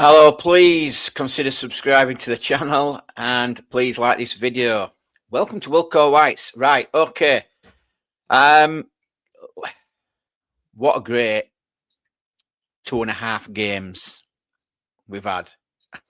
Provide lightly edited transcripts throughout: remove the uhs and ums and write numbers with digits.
Hello, please consider subscribing to the channel and please like this video. Welcome to Wilco Whites. Right, okay. What a great 2.5 games we've had.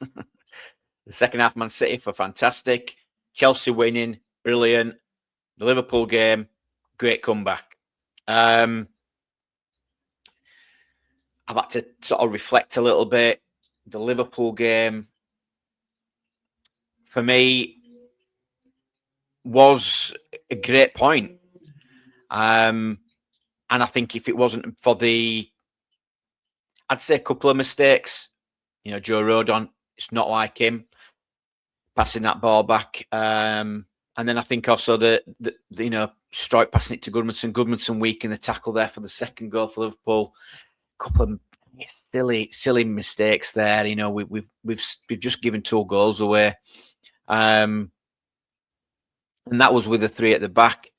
The second half, Man City for fantastic. Chelsea winning, brilliant. The Liverpool game, great comeback. I've had to sort of reflect a little bit. The Liverpool game, for me, was a great point. And I think if it wasn't for I'd say a couple of mistakes. Joe Rodon, it's not like him passing that ball back. And then I think also the Strike passing it to Goodmanson. Goodmanson weak in the tackle there for the second goal for Liverpool. A couple of silly mistakes there. We've just given 2 goals away. And that was with the 3 at the back.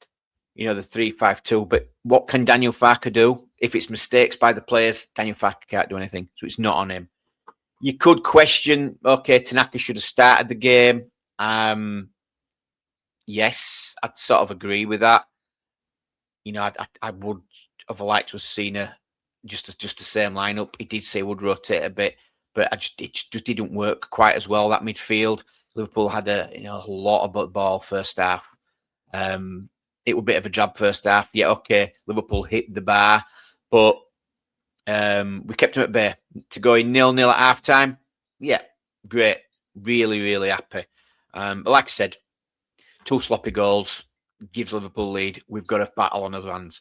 The 3-5-2. But what can Daniel Farke do? If it's mistakes by the players, Daniel Farke can't do anything. So it's not on him. You could question, okay, Tanaka should have started the game. Yes, I'd sort of agree with that. I would have liked to have seen just the same lineup. He did say he would rotate a bit, but it just didn't work quite as well, that midfield. Liverpool had a lot of ball first half. It was a bit of a job first half. Yeah, okay, Liverpool hit the bar, but we kept them at bay. To go in 0-0 at half time, yeah, great. Really, really happy. But like I said, 2 sloppy goals gives Liverpool lead. We've got a battle on our hands.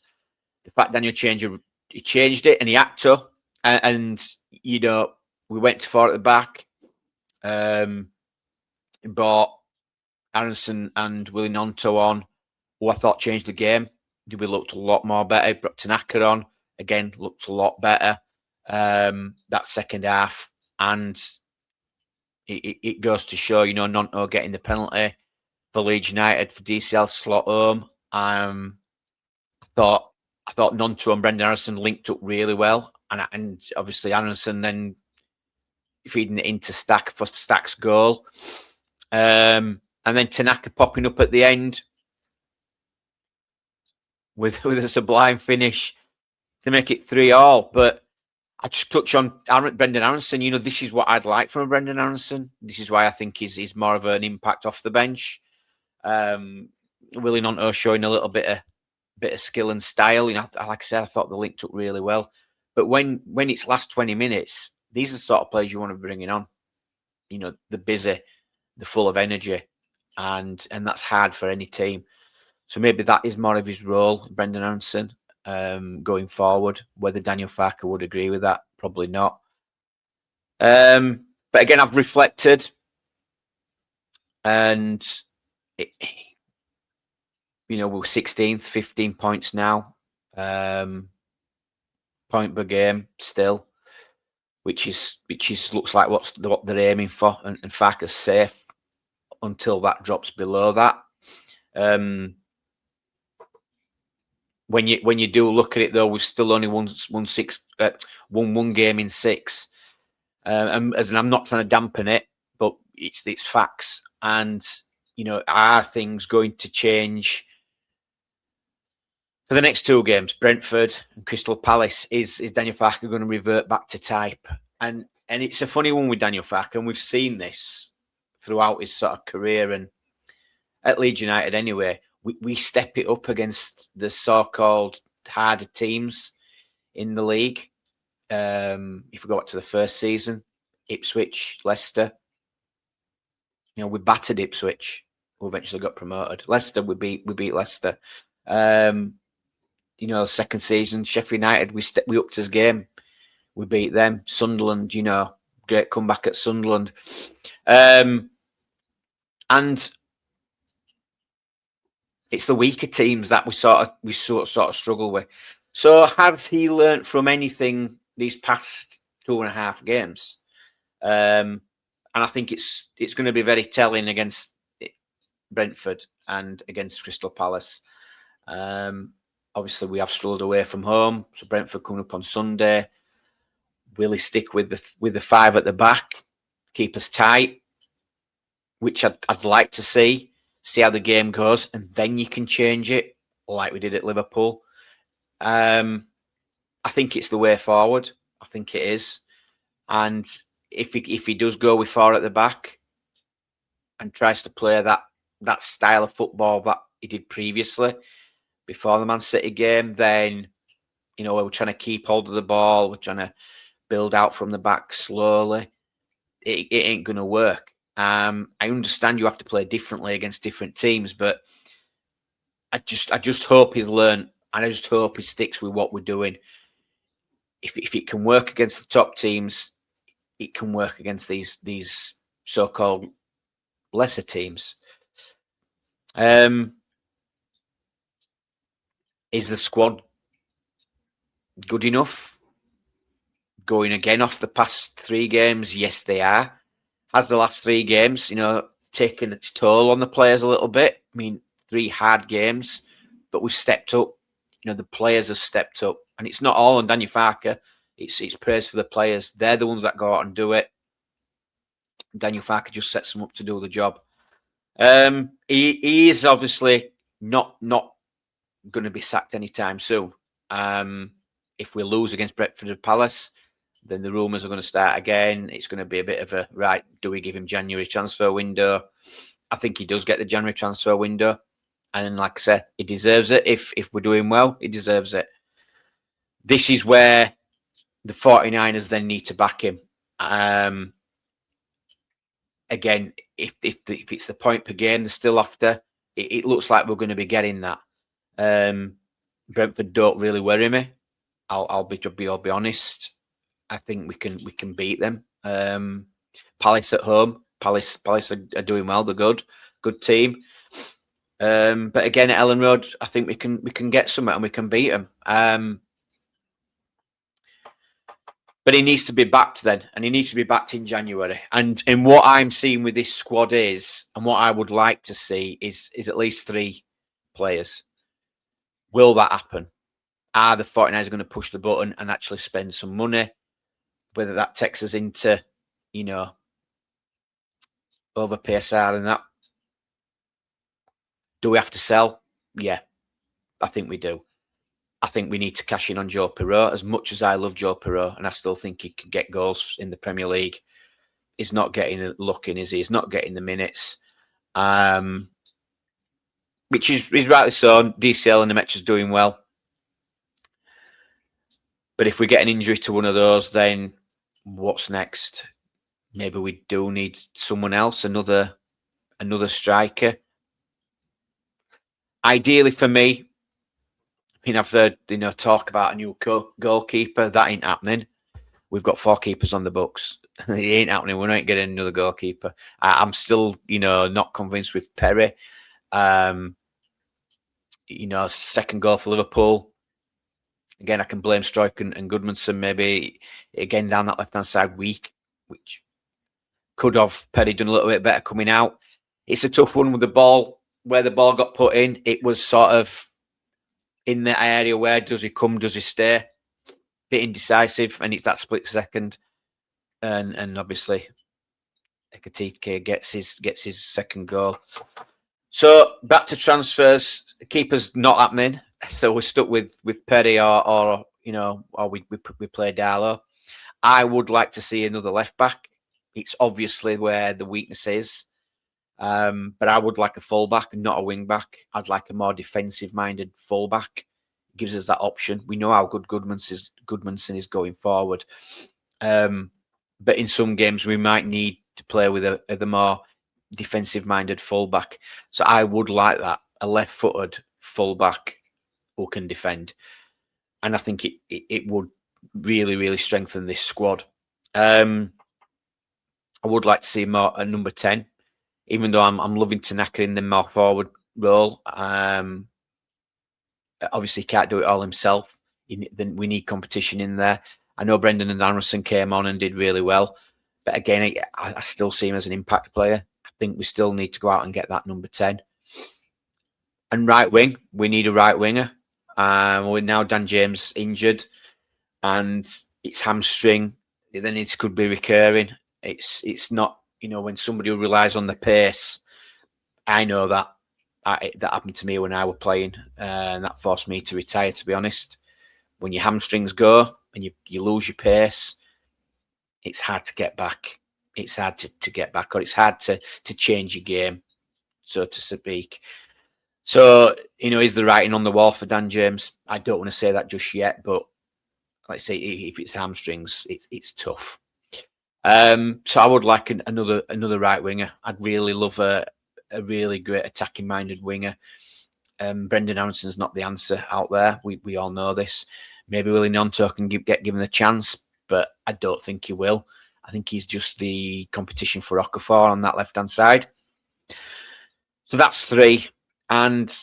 The fact Daniel he changed it and he had to. And we went to 4 at the back. Brought Aronson and Willie Gnonto on, who I thought changed the game. We looked a lot more better. Brought Tanaka on, again, looked a lot better that second half. And it goes to show, Gnonto getting the penalty for Leeds United for DCL slot home. I thought Gnonto and Brendan Aronson linked up really well. And obviously Aronson then feeding it into Stack for Stack's goal. And then Tanaka popping up at the end with a sublime finish to make it 3-3. But I just touch on Brendan Aronson. This is what I'd like from a Brendan Aronson. This is why I think he's more of an impact off the bench. Willie Gnonto showing a little bit of skill and style. Like I said, I thought they linked up really well. But when it's last 20 minutes, these are the sort of players you want to be bringing on. They're busy, they're full of energy, and that's hard for any team. So maybe that is more of his role, Brendan Aronson, going forward. Whether Daniel Farke would agree with that, probably not. But again, I've reflected, and we're 16th, 15 points now, point per game still, which looks like what they're aiming for, and Farke's safe until that drops below that. When you do look at it, though, we've still only won 1 game in 6. And I'm not trying to dampen it, but it's facts. And are things going to change for the next 2 games? Brentford and Crystal Palace. Is Daniel Farke going to revert back to type? And it's a funny one with Daniel Farke, and we've seen this throughout his sort of career and at Leeds United anyway. We step it up against the so-called harder teams in the league. If we go back to the first season, Ipswich, Leicester, we battered Ipswich, who eventually got promoted. Leicester, we beat Leicester. Second season, Sheffield United, we upped his game. We beat them. Sunderland, great comeback at Sunderland. And it's the weaker teams that we sort of struggle with. So has he learnt from anything these past 2.5 games? And I think it's going to be very telling against Brentford and against Crystal Palace. Obviously, we have struggled away from home. So Brentford coming up on Sunday. Will he stick with the five at the back, keep us tight, which I'd like to see how the game goes, and then you can change it like we did at Liverpool. I think it's the way forward. I think it is. And if he does go with four at the back and tries to play that style of football that he did previously before the Man City game, then, you know, we're trying to keep hold of the ball, we're trying to build out from the back slowly. It ain't going to work. I understand you have to play differently against different teams, but I just hope he's learned, and I just hope he sticks with what we're doing. If it can work against the top teams, it can work against these so-called lesser teams. Is the squad good enough? Going again off the past 3 games, yes, they are. Has the last 3 games, you know, taken its toll on the players a little bit? I mean, 3 hard games, but we've stepped up. You know, the players have stepped up, and it's not all on Daniel Farke. It's praise for the players. They're the ones that go out and do it. Daniel Farke just sets them up to do the job. He is obviously not going to be sacked anytime soon. If we lose against Brentford and Palace, then the rumours are going to start again. It's going to be a bit of a, right, do we give him January transfer window? I think he does get the January transfer window. And like I said, he deserves it. If we're doing well, he deserves it. This is where the 49ers then need to back him. Again, if it's the point per game they're still after, it looks like we're going to be getting that. Brentford don't really worry me. I'll be honest. I think we can beat them. Palace at home. Palace are doing well. They're good team. But again, at Ellen Road, I think we can get somewhere and we can beat them. But he needs to be backed then, and he needs to be backed in January. And what I'm seeing with this squad is, and what I would like to see is at least 3 players. Will that happen? Are the 49ers going to push the button and actually spend some money? Whether that takes us into, you know, over PSR and that. Do we have to sell? Yeah, I think we do. I think we need to cash in on Joe Perreault. As much as I love Joe Perreault, and I still think he can get goals in the Premier League, he's not getting the look in, is he? He's not getting the minutes. Which is rightly so. DCL and the Metros doing well. But if we get an injury to one of those, then what's next? Maybe we do need someone else, another striker. Ideally for me, I mean, I've heard, you know, talk about a new goalkeeper. That ain't happening. We've got 4 keepers on the books. It ain't happening. We're not getting another goalkeeper. I'm still, you know, not convinced with Perry. You know, second goal for Liverpool. Again, I can blame Stroik and Goodmanson maybe, again, down that left-hand side weak, which could have Perry done a little bit better coming out. It's a tough one with the ball, where the ball got put in. It was sort of in the area where does he come, does he stay? Bit indecisive, and it's that split second. And obviously, Ekatike gets his second goal. So back to transfers. Keeper's not happening. So we're stuck with Perry or you know, or we play Darlow. I would like to see another left back. It's obviously where the weakness is. But I would like a fullback and not a wing back. I'd like a more defensive-minded fullback. It gives us that option. We know how good Goodmanson is going forward. But in some games, we might need to play with a more defensive-minded fullback. So I would like that, a left-footed fullback who can defend. And I think it would really, really strengthen this squad. I would like to see more a number 10. Even though I'm loving Tanaka in the more forward role, obviously he can't do it all himself. Then we need competition in there. I know Brendan and Anderson came on and did really well, but again, I still see him as an impact player. I think we still need to go out and get that number 10. And right wing, we need a right winger. We're now Dan James injured, and it's hamstring. then it could be recurring. It's not, you know, when somebody who relies on the pace. I know that that happened to me when I was playing, and that forced me to retire. To be honest, when your hamstrings go and you lose your pace, it's hard to get back. It's hard to get back, or it's hard to change your game, so to speak. So, you know, is the writing on the wall for Dan James? I don't want to say that just yet, but like I say, if it's hamstrings, it's tough. So I would like another right winger. I'd really love a really great attacking minded winger. Brendan Aaronson's not the answer out there. We all know this. Maybe Willie Gnonto can get given a chance, but I don't think he will. I think he's just the competition for Okafor on that left hand side. So that's 3. And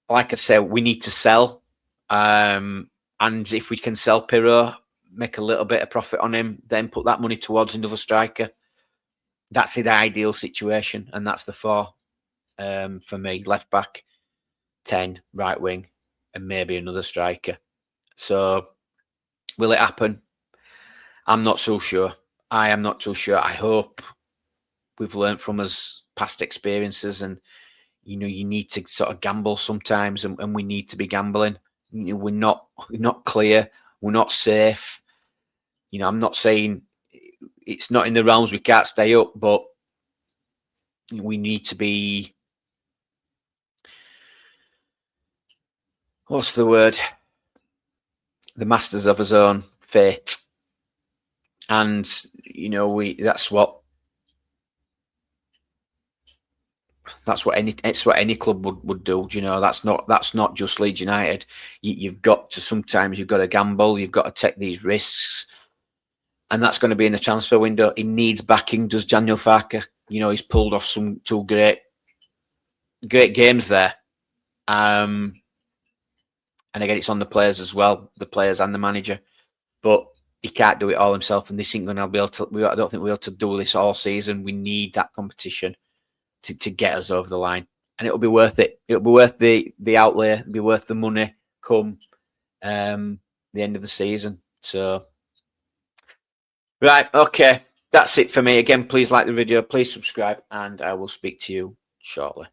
like I said, we need to sell. And if we can sell Pirro, make a little bit of profit on him, then put that money towards another striker. That's the ideal situation, and that's the 4 for me. Left back, 10, right wing, and maybe another striker. So will it happen? I'm not so sure. I am not too sure. I hope we've learned from us past experiences, and you know, you need to sort of gamble sometimes, and we need to be gambling. You know, we're not clear. We're not safe. You know, I'm not saying it's not in the realms we can't stay up, but we need to be, what's the word? The masters of his own fate. And, you know, it's what any club would do. You know, that's not just Leeds United. You've got to gamble. You've got to take these risks, and that's going to be in the transfer window. He needs backing. Does Daniel Farke? You know, he's pulled off some 2 great games there. And again, it's on the players as well, the players and the manager. But he can't do it all himself, and this ain't going to be able to. I don't think we'll be able to do this all season. We need that competition to get us over the line, and it'll be worth it. It'll be worth the outlay. It'll be worth the money come the end of the season. So, right, okay, that's it for me. Again, please like the video, please subscribe, and I will speak to you shortly.